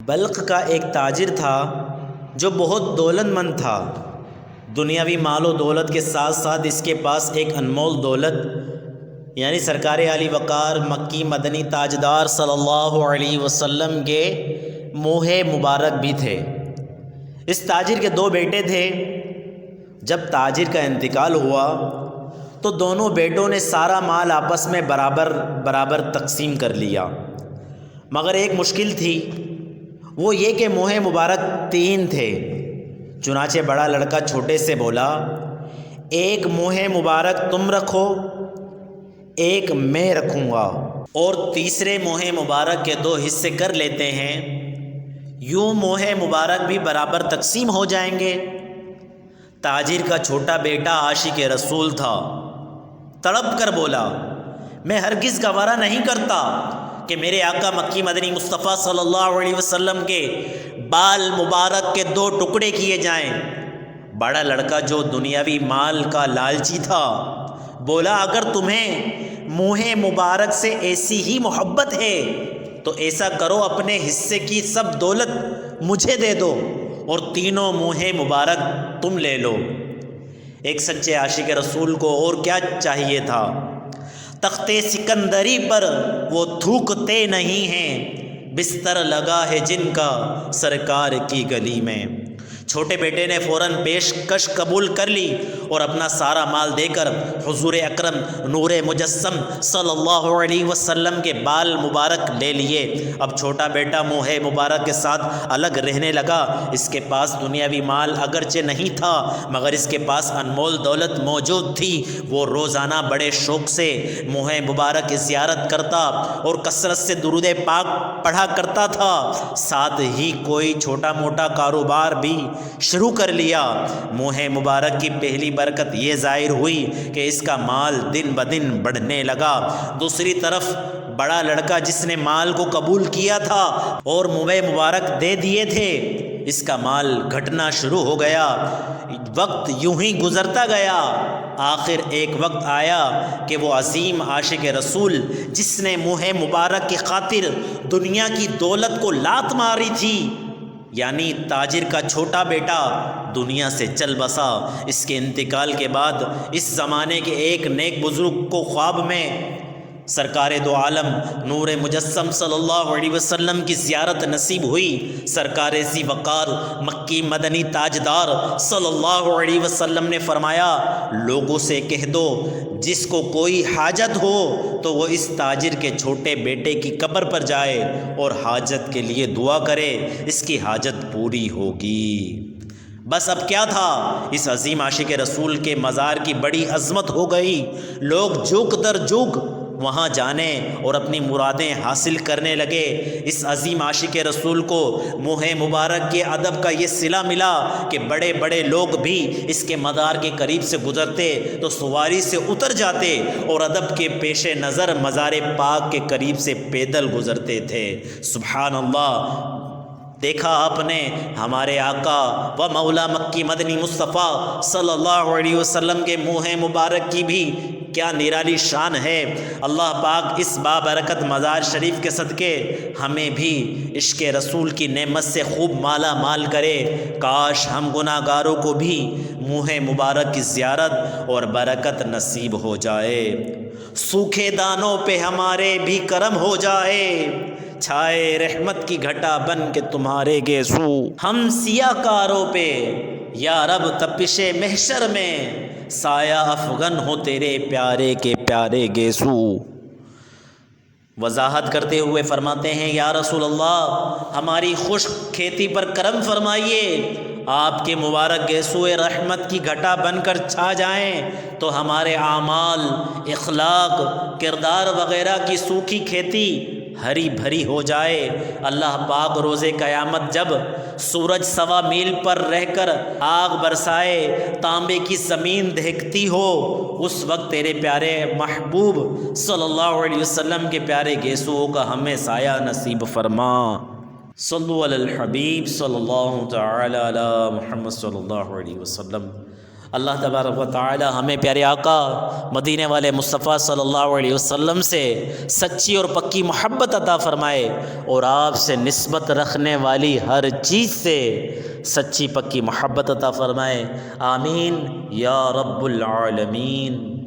بلخ کا ایک تاجر تھا جو بہت دولت مند تھا۔ دنیاوی مال و دولت کے ساتھ ساتھ اس کے پاس ایک انمول دولت یعنی سرکار عالی وقار مکی مدنی تاجدار صلی اللہ علیہ وسلم کے موہ مبارک بھی تھے۔ اس تاجر کے 2 بیٹے تھے۔ جب تاجر کا انتقال ہوا تو دونوں بیٹوں نے سارا مال آپس میں برابر برابر تقسیم کر لیا، مگر ایک مشکل تھی، وہ یہ کہ موہ مبارک 3 تھے۔ چنانچہ بڑا لڑکا چھوٹے سے بولا، ایک موہ مبارک تم رکھو، ایک میں رکھوں گا، اور تیسرے موہ مبارک کے 2 حصے کر لیتے ہیں، یوں موہ مبارک بھی برابر تقسیم ہو جائیں گے۔ تاجر کا چھوٹا بیٹا عاشق رسول تھا، تڑپ کر بولا، میں ہرگز گوارا نہیں کرتا کہ میرے آقا مکی مدنی مصطفیٰ صلی اللہ علیہ وسلم کے بال مبارک کے 2 ٹکڑے کیے جائیں۔ بڑا لڑکا جو دنیاوی مال کا لالچی تھا بولا، اگر تمہیں موہ مبارک سے ایسی ہی محبت ہے تو ایسا کرو، اپنے حصے کی سب دولت مجھے دے دو اور تینوں موہ مبارک تم لے لو۔ ایک سچے عاشق رسول کو اور کیا چاہیے تھا؟ تخت سکندری پر وہ تھوکتے نہیں ہیں، بستر لگا ہے جن کا سرکار کی گلی میں۔ چھوٹے بیٹے نے فوراً پیشکش قبول کر لی اور اپنا سارا مال دے کر حضور اکرم نور مجسم صلی اللہ علیہ وسلم کے بال مبارک لے لیے۔ اب چھوٹا بیٹا موہ مبارک کے ساتھ الگ رہنے لگا۔ اس کے پاس دنیاوی مال اگرچہ نہیں تھا مگر اس کے پاس انمول دولت موجود تھی۔ وہ روزانہ بڑے شوق سے موہ مبارک کی زیارت کرتا اور کثرت سے درود پاک پڑھا کرتا تھا، ساتھ ہی کوئی چھوٹا موٹا کاروبار بھی شروع کر لیا۔ موہ مبارک کی پہلی برکت یہ ظاہر ہوئی کہ اس کا مال دن بدن بڑھنے لگا۔ دوسری طرف بڑا لڑکا جس نے مال کو قبول کیا تھا اور موہ مبارک دے دیے تھے، اس کا مال گھٹنا شروع ہو گیا۔ وقت یوں ہی گزرتا گیا۔ آخر ایک وقت آیا کہ وہ عظیم عاشق رسول جس نے موہ مبارک کی خاطر دنیا کی دولت کو لات ماری تھی، یعنی تاجر کا چھوٹا بیٹا، دنیا سے چل بسا۔ اس کے انتقال کے بعد اس زمانے کے ایک نیک بزرگ کو خواب میں سرکار دو عالم نور مجسم صلی اللہ علیہ وسلم کی زیارت نصیب ہوئی۔ سرکار ذی وقار مکی مدنی تاجدار صلی اللہ علیہ وسلم نے فرمایا، لوگوں سے کہہ دو جس کو کوئی حاجت ہو تو وہ اس تاجر کے چھوٹے بیٹے کی قبر پر جائے اور حاجت کے لیے دعا کرے، اس کی حاجت پوری ہوگی۔ بس اب کیا تھا، اس عظیم عاشق رسول کے مزار کی بڑی عظمت ہو گئی۔ لوگ جھک در جھک وہاں جانے اور اپنی مرادیں حاصل کرنے لگے۔ اس عظیم عاشق رسول کو موہ مبارک کے ادب کا یہ صلہ ملا کہ بڑے بڑے لوگ بھی اس کے مزار کے قریب سے گزرتے تو سواری سے اتر جاتے اور ادب کے پیش نظر مزار پاک کے قریب سے پیدل گزرتے تھے۔ سبحان اللہ! دیکھا آپ نے ہمارے آقا و مولا مکی مدنی مصطفیٰ صلی اللہ علیہ وسلم کے موہ مبارک کی بھی کیا نرالی شان ہے۔ اللہ پاک اس بابرکت مزار شریف کے صدقے ہمیں بھی عشق رسول کی نعمت سے خوب مالا مال کرے۔ کاش ہم گناہ گاروں کو بھی موہ مبارک کی زیارت اور برکت نصیب ہو جائے، سوکھے دانوں پہ ہمارے بھی کرم ہو جائے، چھائے رحمت کی گھٹا بن کے تمہارے گیسو، ہم سیاہ کاروں پہ یا رب تپش محشر میں سایہ افغن ہو تیرے پیارے کے پیارے گیسو۔ وضاحت کرتے ہوئے فرماتے ہیں، یا رسول اللہ ہماری خشک کھیتی پر کرم فرمائیے، آپ کے مبارک گیسوئے رحمت کی گھٹا بن کر چھا جائیں تو ہمارے اعمال، اخلاق، کردار وغیرہ کی سوکھی کھیتی ہری بھری ہو جائے۔ اللہ پاک روز قیامت جب سورج 1.25 میل پر رہ کر آگ برسائے، تانبے کی زمین دہکتی ہو، اس وقت تیرے پیارے محبوب صلی اللہ علیہ وسلم کے پیارے گیسوؤں کا ہمیں سایہ نصیب فرما۔ صلو علی الحبیب صلی اللہ تعالی علی محمد صلی اللہ علیہ وسلم۔ اللہ تبارک و تعالی ہمیں پیارے آقا مدینے والے مصطفیٰ صلی اللہ علیہ وسلم سے سچی اور پکی محبت عطا فرمائے، اور آپ سے نسبت رکھنے والی ہر چیز سے سچی پکی محبت عطا فرمائے، آمین یا رب العالمین۔